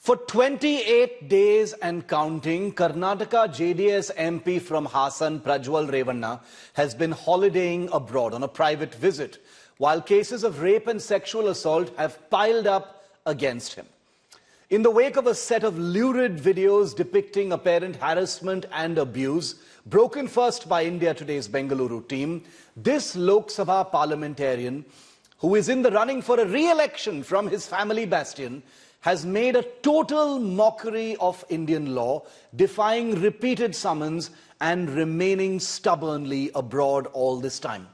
For 28 days and counting, Karnataka JDS MP from Hassan Prajwal Revanna has been holidaying abroad on a private visit, while cases of rape and sexual assault have piled up against him. In the wake of a set of lurid videos depicting apparent harassment and abuse, broken first by India Today's Bengaluru team, this Lok Sabha parliamentarian, who is in the running for a re-election from his family bastion, has made a total mockery of Indian law, defying repeated summons and remaining stubbornly abroad all this time.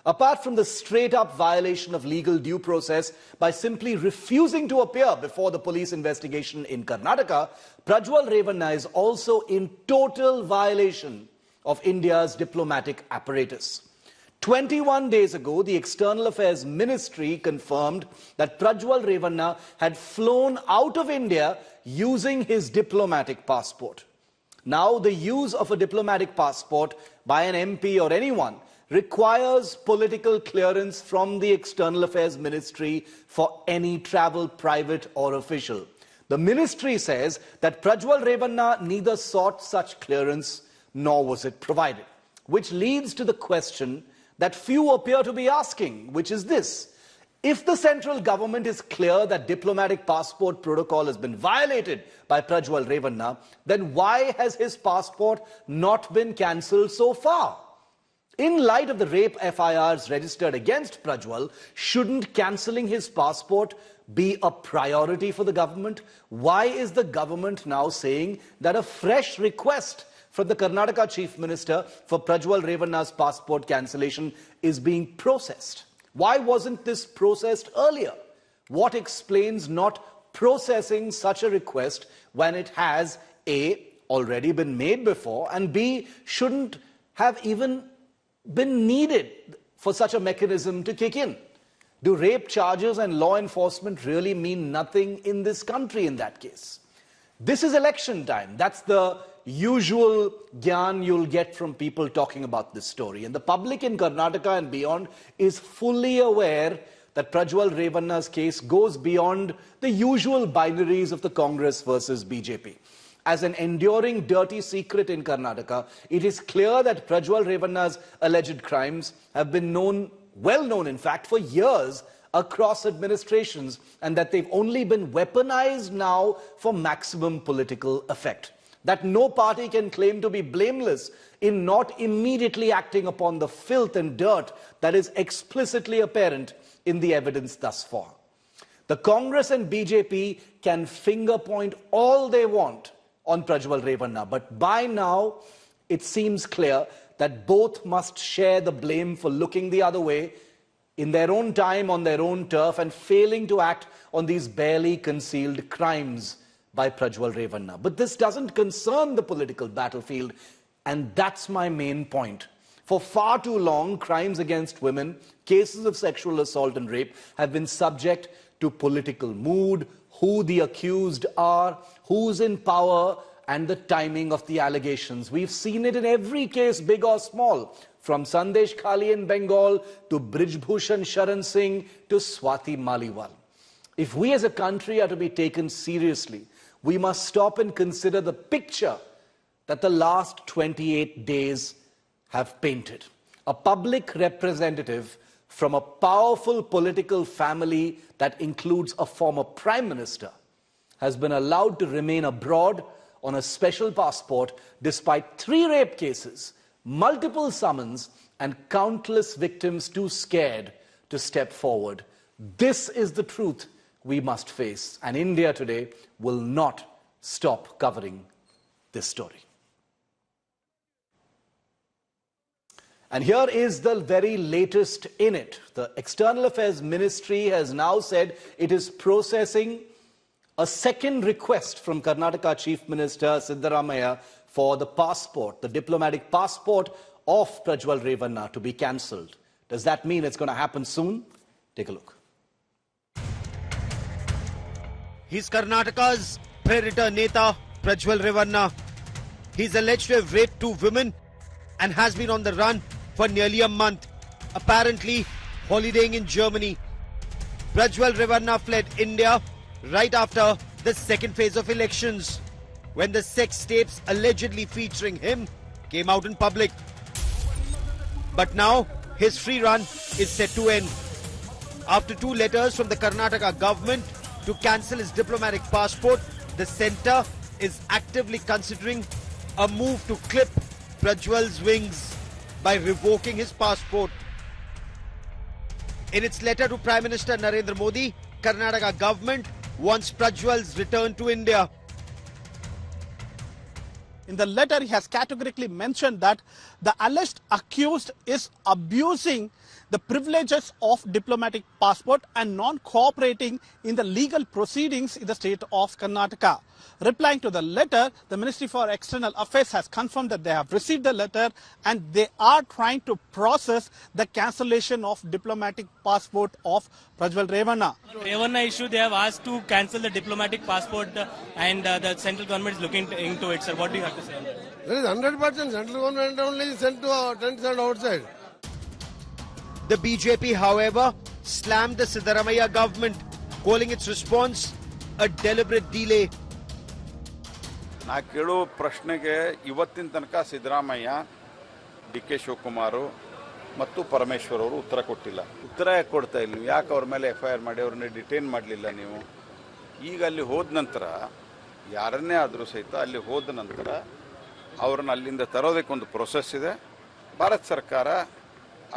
Apart from the straight-up violation of legal due process by simply refusing to appear before the police investigation in Karnataka, Prajwal Revanna is also in total violation of India's diplomatic apparatus. 21 days ago, the External Affairs Ministry confirmed that Prajwal Revanna had flown out of India using his diplomatic passport. Now, the use of a diplomatic passport by an MP or anyone requires political clearance from the External Affairs Ministry for any travel, private or official. The ministry says that Prajwal Revanna neither sought such clearance nor was it provided, which leads to the question that few appear to be asking, which is this: if the central government is clear that diplomatic passport protocol has been violated by Prajwal Revanna, then why has his passport not been cancelled so far? In light of the rape FIRs registered against Prajwal, shouldn't cancelling his passport be a priority for the government? Why is the government now saying that a fresh request from the Karnataka Chief Minister for Prajwal Revanna's passport cancellation is being processed? Why wasn't this processed earlier? What explains not processing such a request when it has A, already been made before, and B, shouldn't have even been needed for such a mechanism to kick in? Do rape charges and law enforcement really mean nothing in this country in that case? This is election time. That's the usual gyan you'll get from people talking about this story. And the public in Karnataka and beyond is fully aware that Prajwal Revanna's case goes beyond the usual binaries of the Congress versus BJP. As an enduring dirty secret in Karnataka, it is clear that Prajwal Revanna's alleged crimes have been well known in fact, for years across administrations, and that they've only been weaponized now for maximum political effect. That no party can claim to be blameless in not immediately acting upon the filth and dirt that is explicitly apparent in the evidence thus far. The Congress and BJP can finger point all they want on Prajwal Revanna, but by now it seems clear that both must share the blame for looking the other way in their own time, on their own turf, and failing to act on these barely concealed crimes by Prajwal Revanna. But this doesn't concern the political battlefield, and that's my main point. For far too long, crimes against women, cases of sexual assault and rape have been subject to political mood, who the accused are, who's in power, and the timing of the allegations. We've seen it in every case, big or small, from Sandesh Khali in Bengal to Brijbhushan Sharan Singh to Swati Maliwal. If we as a country are to be taken seriously, we must stop and consider the picture that the last 28 days have painted. A public representative from a powerful political family that includes a former Prime Minister has been allowed to remain abroad on a special passport despite 3 rape cases, multiple summons, and countless victims too scared to step forward. This is the truth we must face, and India Today will not stop covering this story. And here is the very latest in it. The External Affairs Ministry has now said it is processing a second request from Karnataka Chief Minister Siddaramaiah for the passport, the diplomatic passport of Prajwal Revanna, to be cancelled. Does that mean it's going to happen soon? Take a look. He's Karnataka's predator Neta, Prajwal Revanna. He's alleged to have raped 2 women and has been on the run for nearly a month, apparently holidaying in Germany. Prajwal Revanna fled India right after the second phase of elections, when the sex tapes allegedly featuring him came out in public. But now his free run is set to end. After 2 letters from the Karnataka government to cancel his diplomatic passport, the centre is actively considering a move to clip Prajwal's wings by revoking his passport. In its letter to Prime Minister Narendra Modi, Karnataka government wants Prajwal's return to India. In the letter, he has categorically mentioned that the alleged accused is abusing the privileges of diplomatic passport and non-cooperating in the legal proceedings in the state of Karnataka. Replying to the letter, the Ministry for External Affairs has confirmed that they have received the letter and they are trying to process the cancellation of diplomatic passport of Prajwal Revanna. Revanna issue, they have asked to cancel the diplomatic passport and the central government is looking into it, sir. What do you have to say on that? There is 100% central government only sent to tents and outside. The BJP, however, slammed the Siddaramaiah government, calling its response a deliberate delay. ನಾ ಕೇಳೋ ಪ್ರಶ್ನೆಗೆ ಇವತ್ತಿನ ತನಕ ಸಿದ್ದರಾಮಯ್ಯ ಡಿ.ಕೆ. ಶಿವಕುಮಾರ್ ಮತ್ತು ಪರಮೇಶ್ವರ್ ಅವರು ಉತ್ತರ ಕೊಟ್ಟಿಲ್ಲ. ಉತ್ತರ ಯಾಕೆ ಕೊಡ್ತಾ ಇಲ್ಲ? ನೀವು ಯಾಕೆ ಅವ್ರ ಮೇಲೆ FIR ಮಾಡಿ ಅವ್ರನ್ನ ಡಿಟೈನ್ ಮಾಡಲಿಲ್ಲ ನೀವು? ಈಗ ಅಲ್ಲಿ ಹೋದ ನಂತರ ಯಾರನ್ನೇ ಆದರೂ ಸಹಿತ ಅಲ್ಲಿ ಹೋದ ನಂತರ ಅವ್ರನ್ನ ಅಲ್ಲಿಂದ ತರೋದಕ್ಕೊಂದು ಪ್ರೊಸೆಸ್ ಇದೆ. ಭಾರತ ಸರ್ಕಾರ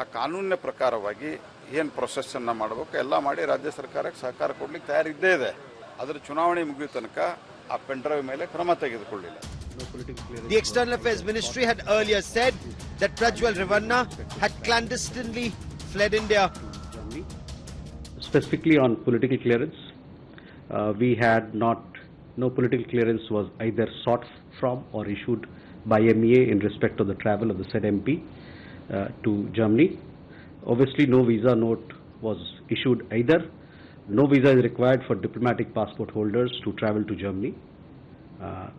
ಆ ಕಾನೂನಿನ ಪ್ರಕಾರವಾಗಿ ಏನು ಪ್ರೊಸೆಸ್ಸನ್ನು ಮಾಡಬೇಕು ಎಲ್ಲ ಮಾಡಿ ರಾಜ್ಯ ಸರ್ಕಾರಕ್ಕೆ ಸಹಕಾರ ಕೊಡಲಿಕ್ಕೆ ತಯಾರಿದ್ದೇ ಇದೆ. ಅದರ ಚುನಾವಣೆ ಮುಗಿಯೋ ತನಕ ಆ ಪೆಂಡ್ರೈವ್ ಮೇಲೆ ಕ್ರಮ ತೆಗೆದುಕೊಳ್ಳಿಲ್ಲ. The External Affairs Ministry had earlier said that Prajwal Revanna had clandestinely fled India. Specifically on political clearance, we had no political clearance was either sought from or issued by MEA in respect of the travel of the said MP to Germany. Obviously, no visa note was issued either. No visa is required for diplomatic passport holders to travel to Germany.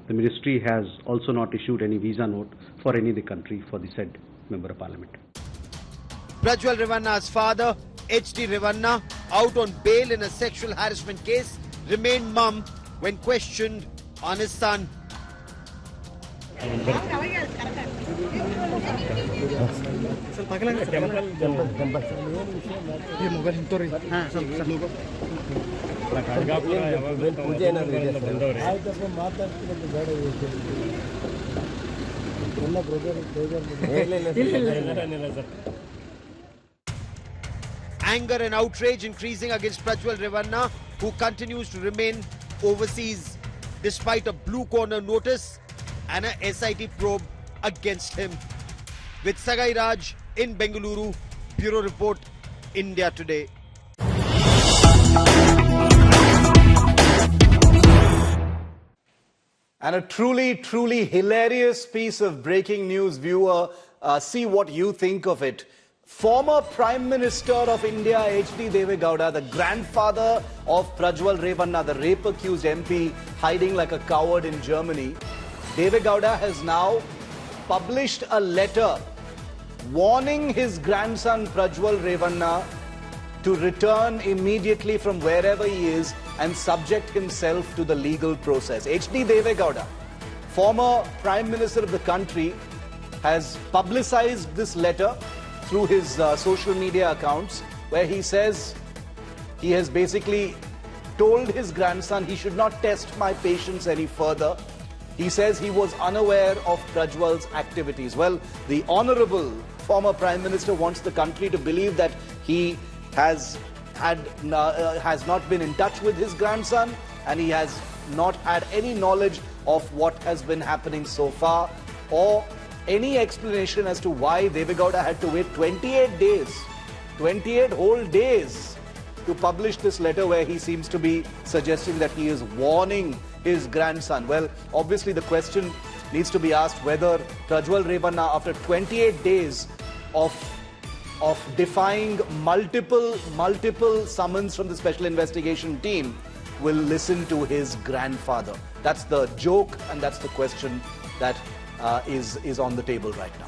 The ministry has also not issued any visa note for any of the country for the said member of parliament. Prajwal Revanna's father, H.D. Revanna, out on bail in a sexual harassment case, remained mum when questioned on his son. Anger and outrage increasing against Prajwal Revanna, who continues to remain overseas despite a blue corner notice and a SIT probe against him. With Sagai Raj in Bengaluru, Bureau Report, India Today. And a truly hilarious piece of breaking news, viewer. See what you think of it. Former Prime Minister of India, H.D. Gowda, the grandfather of Prajwal Revanna, the rape-accused MP hiding like a coward in Germany, Gowda has now published a letter warning his grandson Prajwal Revanna to return immediately from wherever he is and subject himself to the legal process. H.D. Gowda, former Prime Minister of the country, has publicized this letter through his social media accounts, where he says he has basically told his grandson he should not test my patience any further. He says he was unaware of Prajwal's activities. Well, the Honourable former Prime Minister wants the country to believe that he has not been in touch with his grandson and he has not had any knowledge of what has been happening so far, or any explanation as to why Gowda had to wait 28 whole days to publish this letter, where he seems to be suggesting that he is warning his grandson. Well, obviously the question needs to be asked whether Prajwal Revanna, after 28 days of defying multiple summons from the Special Investigation Team, will listen to his grandfather. That's the joke and that's the question that is on the table right now.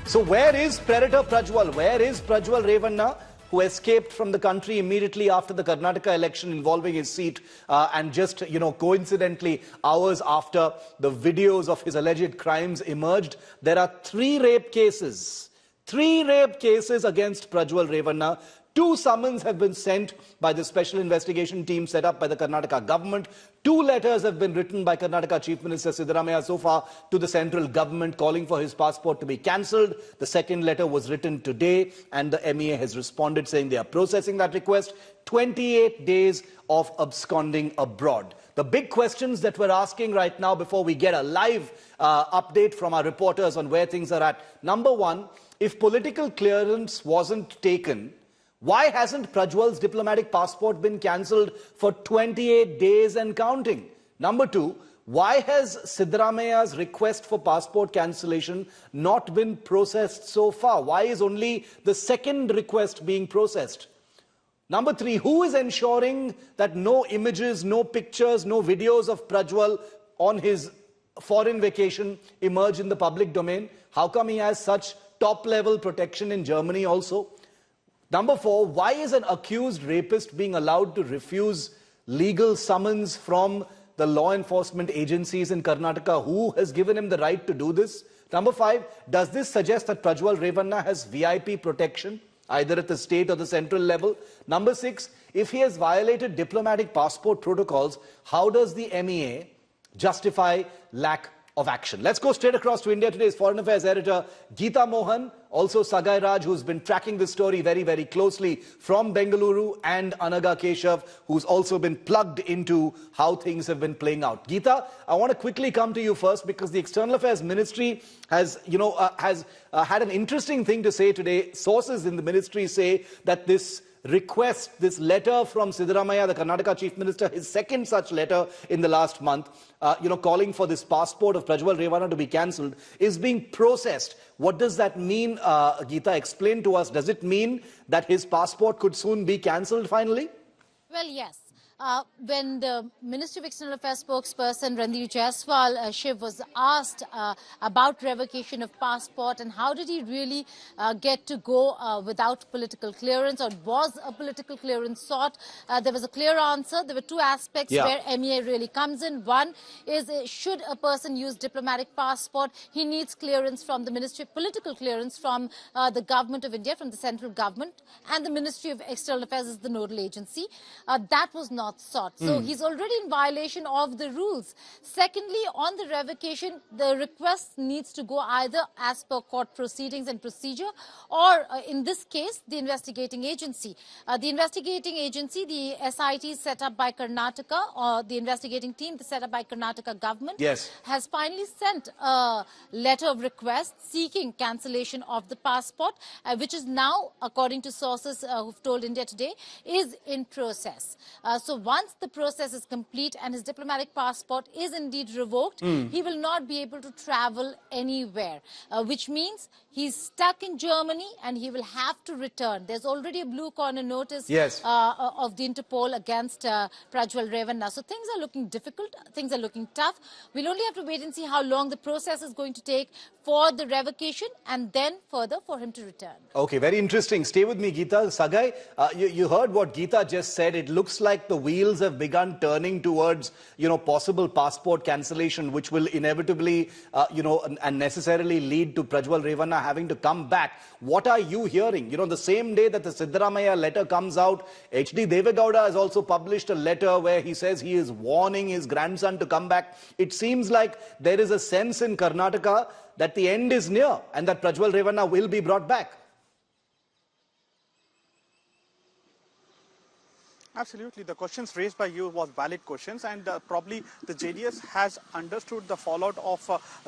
So where is Predator Prajwal? Where is Prajwal Revanna? who escaped from the country immediately after the Karnataka election involving his seat, and just, coincidentally, hours after the videos of his alleged crimes emerged, there are three rape cases against Prajwal Revanna. 2 summons have been sent by the special investigation team set up by the Karnataka government. 2 letters have been written by Karnataka Chief Minister Siddaramaiah so far to the central government calling for his passport to be cancelled. The second letter was written today and the MEA has responded saying they are processing that request. 28 days of absconding abroad. The big questions that we're asking right now before we get a live update from our reporters on where things are at. Number one, if political clearance wasn't taken, why hasn't Prajwal's diplomatic passport been cancelled for 28 days and counting? Number two, why has Siddaramaiah's request for passport cancellation not been processed so far? Why is only the second request being processed? Number three, who is ensuring that no images, no pictures, no videos of Prajwal on his foreign vacation emerge in the public domain? How come he has such top-level protection in Germany also? Number four, why is an accused rapist being allowed to refuse legal summons from the law enforcement agencies in Karnataka? Who has given him the right to do this? Number five, does this suggest that Prajwal Revanna has VIP protection, either at the state or the central level? Number six, if he has violated diplomatic passport protocols, how does the MEA justify lack of action? Let's go straight across to India Today's Foreign Affairs editor Geeta Mohan, also Sagai Raj, who's been tracking this story very, very closely from Bengaluru, and Anaga Keshav, who's also been plugged into how things have been playing out. Geeta, I want to quickly come to you first because the External Affairs Ministry has had an interesting thing to say today. Sources in the ministry say that this request, this letter from Siddaramaiah, the Karnataka Chief Minister, his second such letter in the last month, calling for this passport of Prajwal Revanna to be cancelled, is being processed. What does that mean, Geeta? Explain to us. Does it mean that his passport could soon be cancelled finally? Well, yes. When the Ministry of External Affairs spokesperson Randir Jaiswal Shiv was asked about revocation of passport and how did he really get to go without political clearance, or was a political clearance sought, there was a clear answer. There were two aspects where MEA really comes in. One is, should a person use diplomatic passport, he needs clearance from the Ministry of Political Clearance from the Government of India, from the central government, and the Ministry of External Affairs is the nodal agency. That was not sought. So he's already in violation of the rules. Secondly, on the revocation, the request needs to go either as per court proceedings and procedure, or in this case, the investigating agency. The investigating agency, the SIT set up by Karnataka, or the investigating team set up by Karnataka government, has finally sent a letter of request seeking cancellation of the passport, which is now, according to sources who've told India Today, is in process. So once the process is complete and his diplomatic passport is indeed revoked, he will not be able to travel anywhere, which means he's stuck in Germany and he will have to return. There's already a blue corner notice of the Interpol against Prajwal Revanna. So things are looking difficult, things are looking tough. We'll only have to wait and see how long the process is going to take for the revocation and then further for him to return. Okay, very interesting. Stay with me, Geeta. Sagai, you heard what Geeta just said. It looks like the wheels have begun turning towards, possible passport cancellation, which will inevitably, and necessarily lead to Prajwal Revanna having to come back. What are you hearing? The same day that the Siddaramaiah letter comes out, H.D. Devegowda has also published a letter where he says he is warning his grandson to come back. It seems like there is a sense in Karnataka that the end is near and that Prajwal Revanna will be brought back. Absolutely. The questions raised by you was valid questions, and probably the JDS has understood the fallout of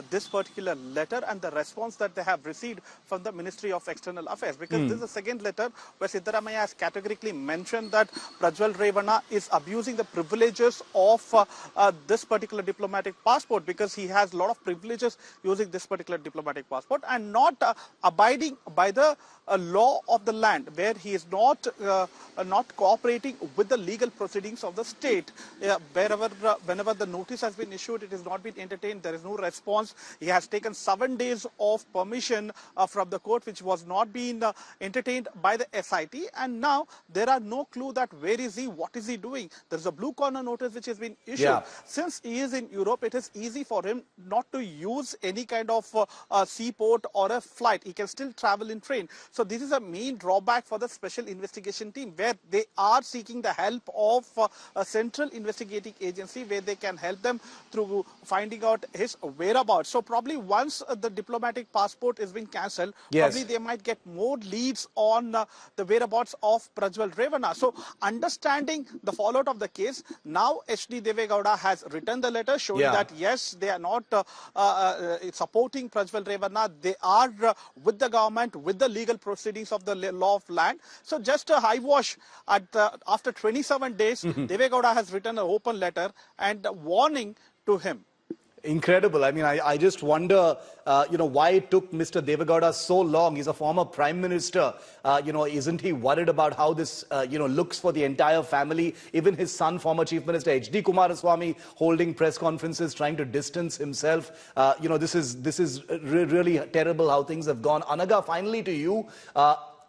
this particular letter and the response that they have received from the Ministry of External Affairs, because this is the second letter where Siddaramaiah has categorically mentioned that Prajwal Revanna is abusing the privileges of this particular diplomatic passport, because he has a lot of privileges using this particular diplomatic passport and not abiding by the law of the land, where he is not cooperating with the legal proceedings of the state. Whenever the notice has been issued, it has not been entertained. There is no response. He has taken 7 days of permission from the court, which was not being entertained by the SIT. And now there are no clue that where is he, what is he doing. There is a blue corner notice which has been issued. Yeah. Since he is in Europe, it is easy for him not to use any kind of seaport or a flight. He can still travel in train. So this is a main drawback for the special investigation team, where they are seeking the help of a central investigating agency where they can help them through finding out his whereabouts. So probably once the diplomatic passport has been cancelled, probably they might get more leads on the whereabouts of Prajwal Revanna. So understanding the fallout of the case, now HD Devegowda has written the letter showing that yes, they are not supporting Prajwal Revanna. They are with the government, with the legal proceedings of the law of land. So just a high wash after 27 days, Devegowda has written an open letter and warning to him. Incredible. I mean, I just wonder, why it took Mr. Devegowda so long. He's a former Prime Minister. Isn't he worried about how this, looks for the entire family? Even his son, former Chief Minister HD Kumaraswamy, holding press conferences, trying to distance himself. This is really terrible how things have gone. Anaga, finally to you,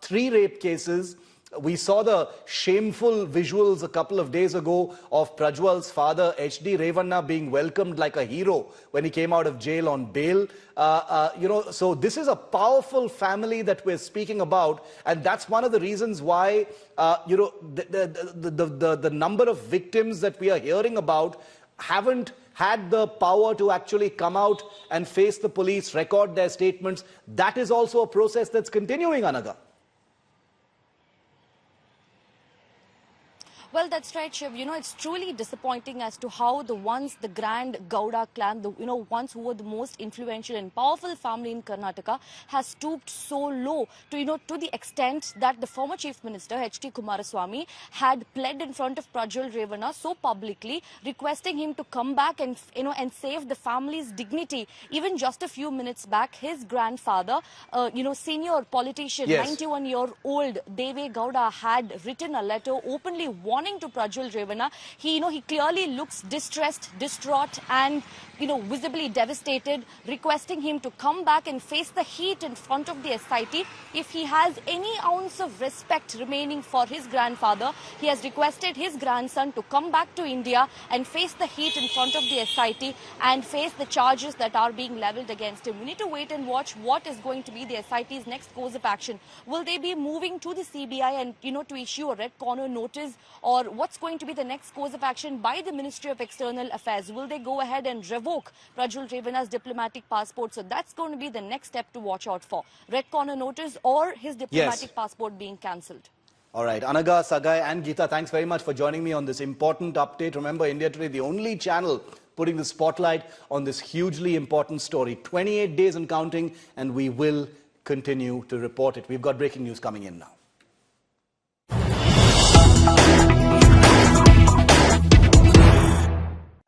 3 rape cases. We saw the shameful visuals a couple of days ago of Prajwal's father, HD Revanna, being welcomed like a hero when he came out of jail on bail. So this is a powerful family that we're speaking about, and that's one of the reasons why, the number of victims that we are hearing about haven't had the power to actually come out and face the police, record their statements. That is also a process that's continuing, Anaga. Well, that's right, Shiv. It's truly disappointing as to how the grand Gowda clan, the ones who were the most influential and powerful family in Karnataka, has stooped so low to, to the extent that the former Chief Minister, HD Kumaraswamy, had pled in front of Prajwal Revanna so publicly, requesting him to come back and, and save the family's dignity. Even just a few minutes back, his grandfather, senior politician, 91-year-old Deve Gowda, had written a letter openly warning to Prajwal Revanna. He clearly looks distressed, distraught, and visibly devastated, requesting him to come back and face the heat in front of the SIT. If he has any ounce of respect remaining for his grandfather, he has requested his grandson to come back to India and face the heat in front of the SIT and face the charges that are being leveled against him. We need to wait and watch what is going to be the SIT's next course of action. Will they be moving to the CBI and, to issue a red corner notice, or what's going to be the next course of action by the Ministry of External Affairs? Will they go ahead and revoke Prajwal Revanna's diplomatic passport? So that's going to be the next step to watch out for. Red corner notice or his diplomatic passport being cancelled. All right. Anaga, Sagai and Geeta, thanks very much for joining me on this important update. Remember, India Today, the only channel putting the spotlight on this hugely important story. 28 days and counting, and we will continue to report it. We've got breaking news coming in now.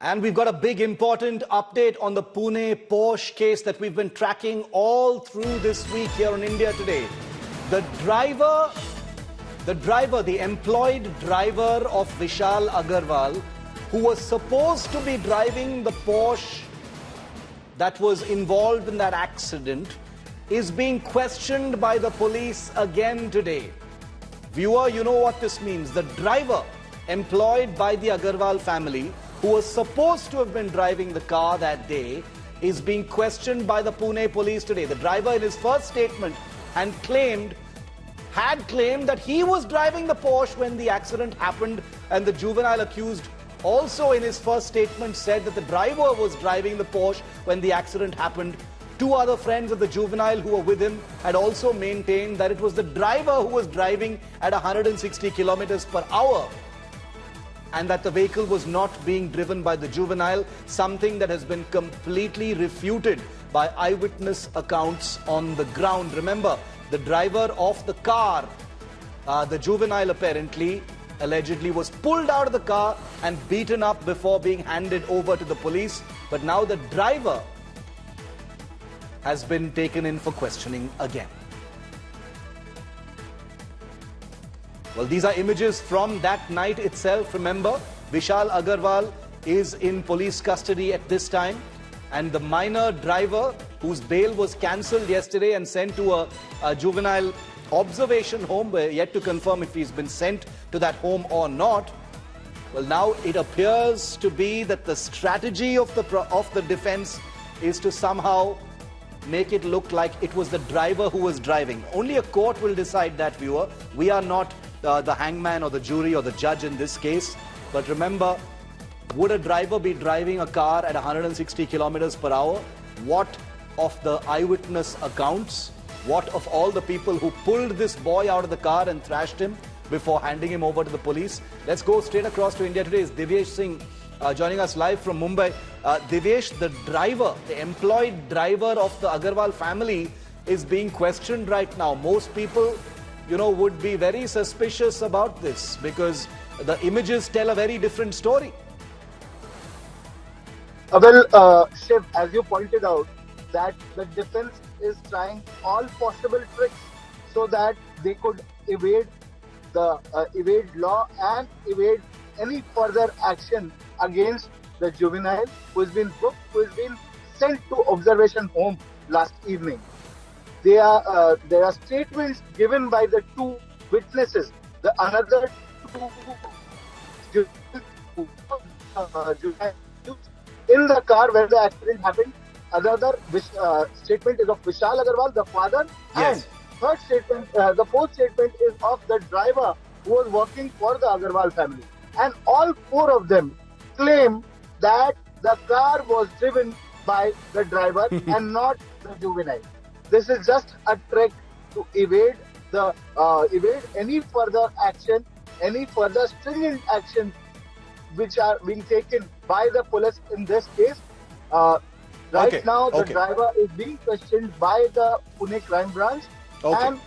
And we've got a big important update on the Pune Porsche case that we've been tracking all through this week here on India Today. The employed driver of Vishal Agarwal, who was supposed to be driving the Porsche that was involved in that accident, is being questioned by the police again today. Viewer, you know what this means. The driver employed by the Agarwal family, who was supposed to have been driving the car that day, is being questioned by the Pune police today. The driver in his first statement had claimed that he was driving the Porsche when the accident happened, and the juvenile accused also in his first statement said that the driver was driving the Porsche when the accident happened. 2 other friends of the juvenile who were with him had also maintained that it was the driver who was driving at 160 kilometers per hour and that the vehicle was not being driven by the juvenile, something that has been completely refuted by eyewitness accounts on the ground. Remember, the driver of the car, the juvenile allegedly was pulled out of the car and beaten up before being handed over to the police. But now the driver has been taken in for questioning again. Well, these are images from that night itself. Remember, Vishal Agarwal is in police custody at this time. And the minor driver, whose bail was cancelled yesterday and sent to a juvenile observation home, we're yet to confirm if he's been sent to that home or not. Well, now it appears to be that the strategy of the defense is to somehow make it look like it was the driver who was driving. Only a court will decide that, viewer. We are not the hangman or the jury or the judge in this case. But remember, would a driver be driving a car at 160 kilometers per hour? What of the eyewitness accounts? What of all the people who pulled this boy out of the car and thrashed him before handing him over to the police? Let's go straight across to India Today. Is Divyesh Singh joining us live from Mumbai. Divyesh, the driver, the employed driver of the Agarwal family is being questioned right now. Most people, would be very suspicious about this because the images tell a very different story. Well, Shiv, as you pointed out, that the defense is trying all possible tricks so that they could evade law and evade any further action against the juvenile who has been booked, who has been sent to observation home last evening. There are statements given by the two witnesses. The another two in the car where the accident happened. Another statement is of Vishal Agarwal, the father, yes. And the fourth statement is of the driver who was working for the Agarwal family. And all four of them claim that the car was driven by the driver and not the juvenile. This is just a trick to evade any further action, any further stringent action which are being taken by the police in this case. Right now, the driver is being questioned by the Pune crime branch, and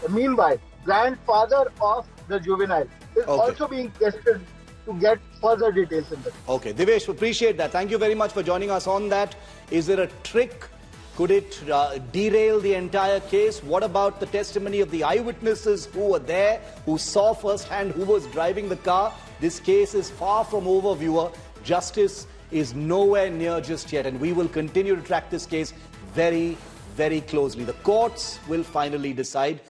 meanwhile, grandfather of the juvenile is also being questioned to get further details in this. Okay, Divyesh, appreciate that. Thank you very much for joining us on that. Is there a trick? Could it derail the entire case? What about the testimony of the eyewitnesses who were there, who saw firsthand who was driving the car? This case is far from over, viewer. Justice is nowhere near just yet, and we will continue to track this case very, very closely. The courts will finally decide.